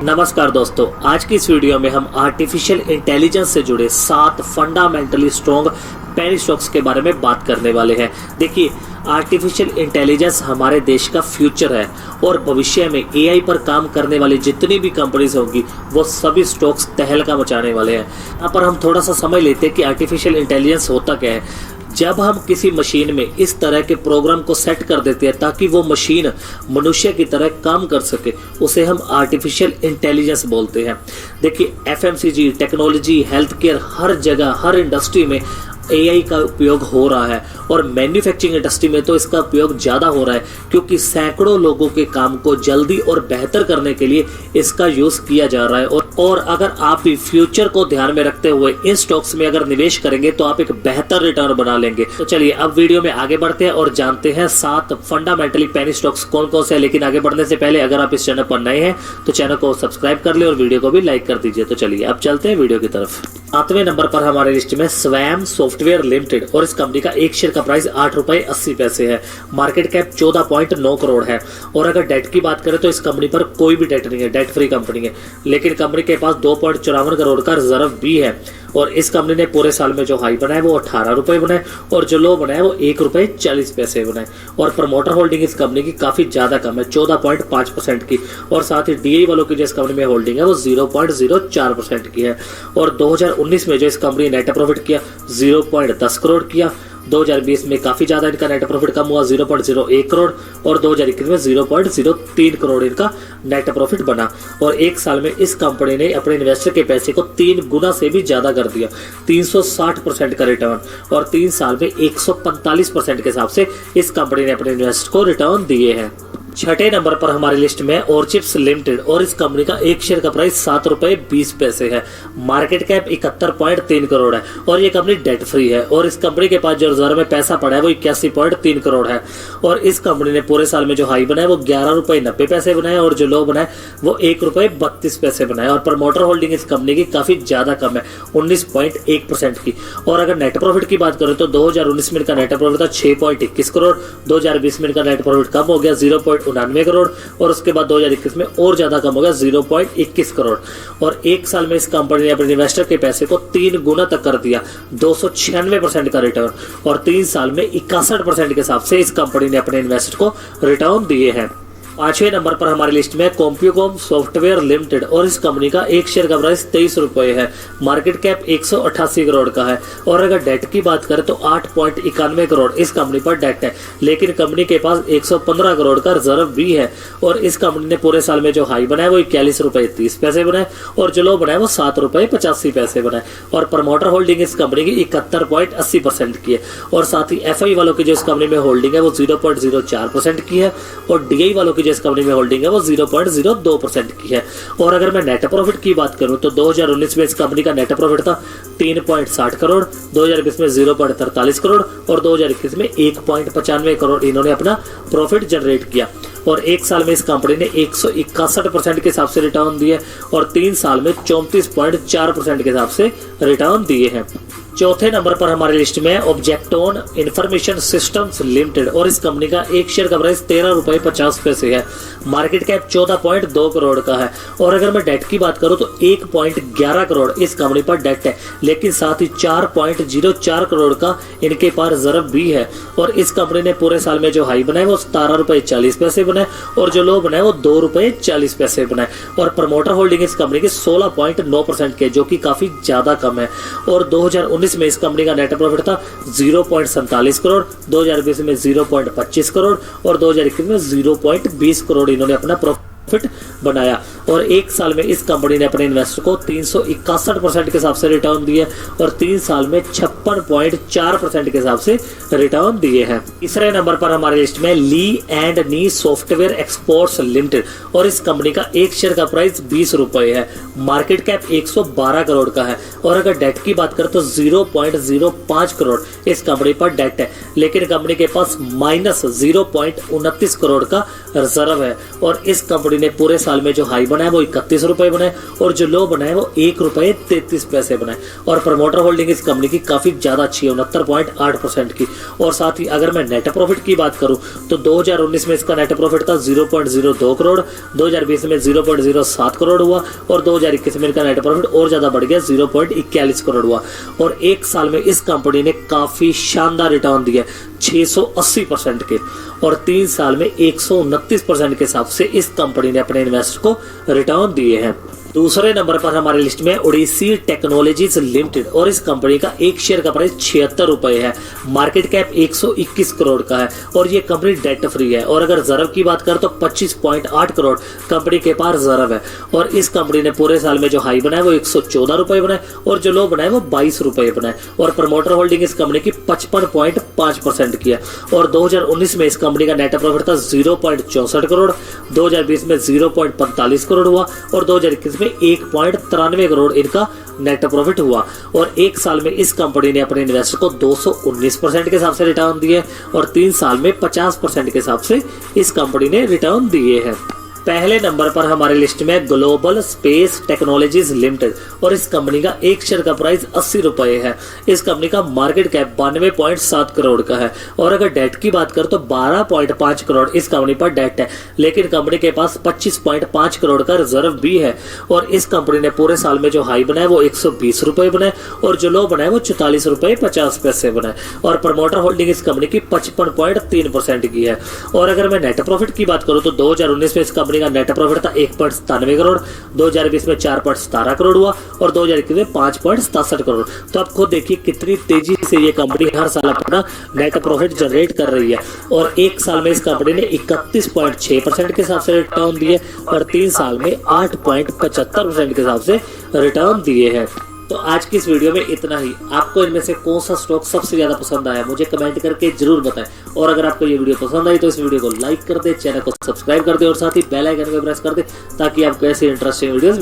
नमस्कार दोस्तों, आज की इस वीडियो में हम आर्टिफिशियल इंटेलिजेंस से जुड़े 7 फंडामेंटली स्ट्रॉन्ग पेनी स्टॉक्स के बारे में बात करने वाले हैं। देखिए, आर्टिफिशियल इंटेलिजेंस हमारे देश का फ्यूचर है और भविष्य में एआई पर काम करने वाली जितनी भी कंपनीज होंगी वो सभी स्टॉक्स तहलका मचाने वाले हैं। यहाँ पर हम थोड़ा सा समझ लेते हैं कि आर्टिफिशियल इंटेलिजेंस होता क्या है। जब हम किसी मशीन में इस तरह के प्रोग्राम को सेट कर देते हैं ताकि वो मशीन मनुष्य की तरह काम कर सके, उसे हम आर्टिफिशियल इंटेलिजेंस बोलते हैं। देखिए, एफएमसीजी, टेक्नोलॉजी, हेल्थ केयर, हर जगह, हर इंडस्ट्री में एआई का उपयोग हो रहा है और मैन्युफैक्चरिंग इंडस्ट्री में तो इसका उपयोग ज़्यादा हो रहा है क्योंकि सैकड़ों लोगों के काम को जल्दी और बेहतर करने के लिए इसका यूज़ किया जा रहा है। और अगर आप भी फ्यूचर को ध्यान में रखते हुए इन स्टॉक्स में अगर निवेश करेंगे तो आप एक बेहतर रिटर्न बना लेंगे। तो चलिए अब वीडियो में आगे बढ़ते हैं और जानते हैं 7 फंडामेंटली पेनी स्टॉक्स कौन कौन से हैं। लेकिन आगे बढ़ने से पहले अगर आप इस चैनल पर नए हैं तो चैनल को सब्सक्राइब कर ले और वीडियो को भी लाइक कर दीजिए। तो चलिए अब चलते हैं वीडियो की तरफ। 7वें नंबर पर हमारे लिस्ट में स्वयं सॉफ्टवेयर लिमिटेड और इस कंपनी का एक शेयर का प्राइस 8 रुपए 80 पैसे है। मार्केट कैप 14.9 करोड़ है। और अगर डेट की बात करें तो इस कंपनी पर कोई भी डेट नहीं है, डेट फ्री कंपनी है। लेकिन कंपनी के पास 2.54 करोड़ का रिजर्व भी है। और इस कंपनी ने पूरे साल में जो हाई बनाया वो 18 रुपए बनाए और जो लो बनाया वो 1 रुपए 40 पैसे बनाए। और प्रमोटर होल्डिंग इस कंपनी की काफी ज्यादा कम है, 14.5% की। और साथ ही डीआई वालों की जो इस कंपनी में होल्डिंग है वो 0.04% की है। और 2019 में जो इस कंपनी नेट प्रॉफिट किया 0.10 करोड़ किया। 2020 में काफी ज्यादा इनका नेट प्रॉफिट कम हुआ, 0.01 करोड़। और 2021 में 0.03 करोड़ इनका नेट प्रॉफिट बना। और एक साल में इस कंपनी ने अपने इन्वेस्टर के पैसे को 3 गुना से भी ज्यादा कर दिया, 360% का रिटर्न। और 3 साल में 145% के हिसाब से इस कंपनी ने अपने इन्वेस्टर को रिटर्न दिए हैं। 6ठे नंबर पर हमारी लिस्ट में ऑर्चिप्स लिमिटेड और इस कंपनी का एक शेयर का प्राइस 7 रुपए 20 पैसे है। मार्केट कैप 71.3 करोड़ है और ये कंपनी डेट फ्री है। और इस कंपनी के पास जो रिजर्व में पैसा पड़ा है वो 81.3 करोड़ है। और इस कंपनी ने पूरे साल में जो हाई बनाया वो 11 रुपए 90 पैसे बनाए और जो लो बनाए वो 1 रुपए 32 पैसे बनाए। और प्रमोटर होल्डिंग इस कंपनी की काफी ज्यादा कम है, 19.1% की। और अगर नेट प्रॉफिट की बात करें तो 2019 में इनका नेट प्रॉफिट था 6.21 करोड़। 2020 में इनका नेट प्रॉफिट कम हो गया 0.99 करोड़। और उसके बाद 2021 में और ज्यादा कम हो गया 0.21 करोड़। और एक साल में इस कंपनी ने अपने इन्वेस्टर के पैसे को 3 गुना तक कर दिया, 296% का रिटर्न। और 3 साल में 61% के हिसाब से इस कंपनी ने अपने इन्वेस्टर को रिटर्न दिए हैं। 5वें नंबर पर हमारी लिस्ट में कॉम्प्यूकॉम सॉफ्टवेयर लिमिटेड और इस कंपनी का एक शेयर का प्राइस 23 रुपए है। मार्केट कैप 188 करोड़ का है। और अगर डेट की बात करें तो 8.91 करोड़ इस कंपनी पर डेट है। लेकिन कंपनी के पास 115 करोड़ का रिजर्व भी है। और इस कंपनी ने पूरे साल में जो हाई बनाया वो 41 रुपए 30 पैसे बनाए और जो लो बनाया वो 7 रुपए 85 पैसे बनाए। और प्रमोटर होल्डिंग इस कंपनी की 71.80% की है। और साथ ही एफआई वालों की जो इस कंपनी में होल्डिंग है वो 0.04% की है। और डीआई वालों की जिस कंपनी में होल्डिंग है वो 0.02% की है। और अगर मैं नेट प्रॉफिट की बात करूं तो 2019 में इस कंपनी का नेट प्रॉफिट था 3.60 करोड़, 2020 में 0.43 करोड़ और 2021 में 1.95 करोड़ इन्होंने अपना प्रॉफिट जनरेट किया। और एक साल में इस कंपनी ने 161% के हिसाब से रिटर्न दिए और 3 साल में 34.4% के हिसाब से रिटर्न दिए हैं। 4थे नंबर पर हमारी लिस्ट में ऑब्जेक्टोन इंफॉर्मेशन सिस्टम्स लिमिटेड और इस कंपनी का एक शेयर का प्राइस 13 रुपए 50 पैसे है। मार्केट कैप 14.2 करोड़ का है। और अगर मैं डेट की बात करूं तो 1.11 करोड़ इस कंपनी पर डेट है। लेकिन साथ ही 4.04 करोड़ का इनके पास रिजर्व भी है। और इस कंपनी ने पूरे साल में जो हाई बनाए वो 17 रुपए 40 पैसे बनाए और जो लो बनाए वो 2 रुपए 40 पैसे बनाए। और प्रमोटर होल्डिंग इस कंपनी की 16.9% के, जो कि काफी ज्यादा कम है। और 2019 में इस कंपनी का नेट प्रॉफिट था 0.47 करोड़, 2020 में 0.25 करोड़ और 2021 में 0.20 करोड़ इन्होंने अपना प्रॉफिट बनाया। और एक साल में इस कंपनी ने अपने इन्वेस्टर को 361% के हिसाब से रिटर्न दिए और 3 साल में 56.4% के हिसाब से रिटर्न दिए हैं। तीसरे नंबर पर हमारे लिस्ट में Lee and Nee software exports limited और इस कंपनी का एक शेयर का प्राइस 20 रुपए है। मार्केट कैप 112 करोड़ का है। और अगर डेट की बात करें तो 0.05 करोड़ इस कंपनी पर डेट है। लेकिन कंपनी के पास -0.29 करोड़ का रिजर्व है। और इस कंपनी ने पूरे साल में जो हाई बनाया वो 31 रुपए बनाए और जो लो बनाए वो 1 रुपए 33 पैसे बनाए। और प्रमोटर होल्डिंग इस कंपनी की काफी ज्यादा अच्छी है, 69.8% की। और साथ ही अगर मैं नेट प्रॉफिट की बात करूं तो 2019 में इसका नेट प्रॉफिट था 0.02 करोड़, 2020 में 0.07 करोड़ हुआ और 2021 में इनका नेट प्रॉफिट और ज्यादा बढ़ गया 0.41 करोड़ हुआ। और एक साल में इस कंपनी ने काफी शानदार रिटर्न दिया 680% के, और 3 साल में 129% के हिसाब से इस कंपनी ने अपने इन्वेस्टर को रिटर्न दिए हैं। दूसरे नंबर पर हमारे लिस्ट में ओडिसी टेक्नोलॉजीज लिमिटेड, और इस कंपनी का एक शेयर का प्राइस 76 रुपए है, मार्केट कैप 121 करोड़ का है और ये कंपनी डेट फ्री है। और अगर जरब की बात करें तो 25.8 करोड़ कंपनी के पास जरब है। और इस कंपनी ने पूरे साल में जो हाई बनाया वो 114 रुपए बनाए और जो लो बनाए वो 22 रुपए बनाए। और प्रमोटर होल्डिंग इस कंपनी की 55.5% की है। और 2019 में इस कंपनी का नेट प्रॉफिट था 0.64 करोड़, 2020 में 0.45 करोड़ हुआ और 2021 में 1.93 करोड़ इनका नेट प्रॉफिट हुआ। और एक साल में इस कंपनी ने अपने इन्वेस्टर को 219% के हिसाब से रिटर्न दिए और 3 साल में 50% के हिसाब से इस कंपनी ने रिटर्न दिए हैं। पहले नंबर पर हमारे लिस्ट में ग्लोबल स्पेस टेक्नोलॉजीज लिमिटेड, और इस कंपनी का एक शेयर का प्राइस 80 रुपए है। इस कंपनी का मार्केट कैप 92.7 करोड़ का है। और अगर डेट की बात करें तो 12.5 करोड़ इस कंपनी पर डेट है, लेकिन कंपनी के पास 25.5 करोड़ का रिजर्व भी है। और इस कंपनी ने पूरे साल में जो हाई बनाए वो 120 रुपए बनाए और जो लो बनाए वो 44 रुपए 50 पैसे बनाए। और प्रमोटर होल्डिंग इस कंपनी की 55.3% की है। और अगर मैं नेट प्रॉफिट की बात करूं तो 2019 में इस कंपनी का नेट प्रॉफिट था 1.97 करोड़, 2020 में 4.17 करोड़ हुआ और 2021 में 5.67 करोड़। तो आप खुद देखिए कितनी तेजी से ये कंपनी हर साल अपना नेट प्रॉफिट जनरेट कर रही है। और एक साल में इस कंपनी ने 31.6% के हिसाब से रिटर्न दिए और 3 साल में 8.75% के हिसाब से रिटर्न दिए हैं। तो आज की इस वीडियो में इतना ही। आपको इनमें से कौन सा स्टॉक सबसे ज्यादा पसंद आया मुझे कमेंट करके जरूर बताएं। और अगर आपको ये वीडियो पसंद आई तो इस वीडियो को लाइक कर दे, चैनल को सब्सक्राइब कर दे और साथ ही बेल आइकन को प्रेस कर दे ताकि आपको ऐसे इंटरेस्टिंग वीडियोस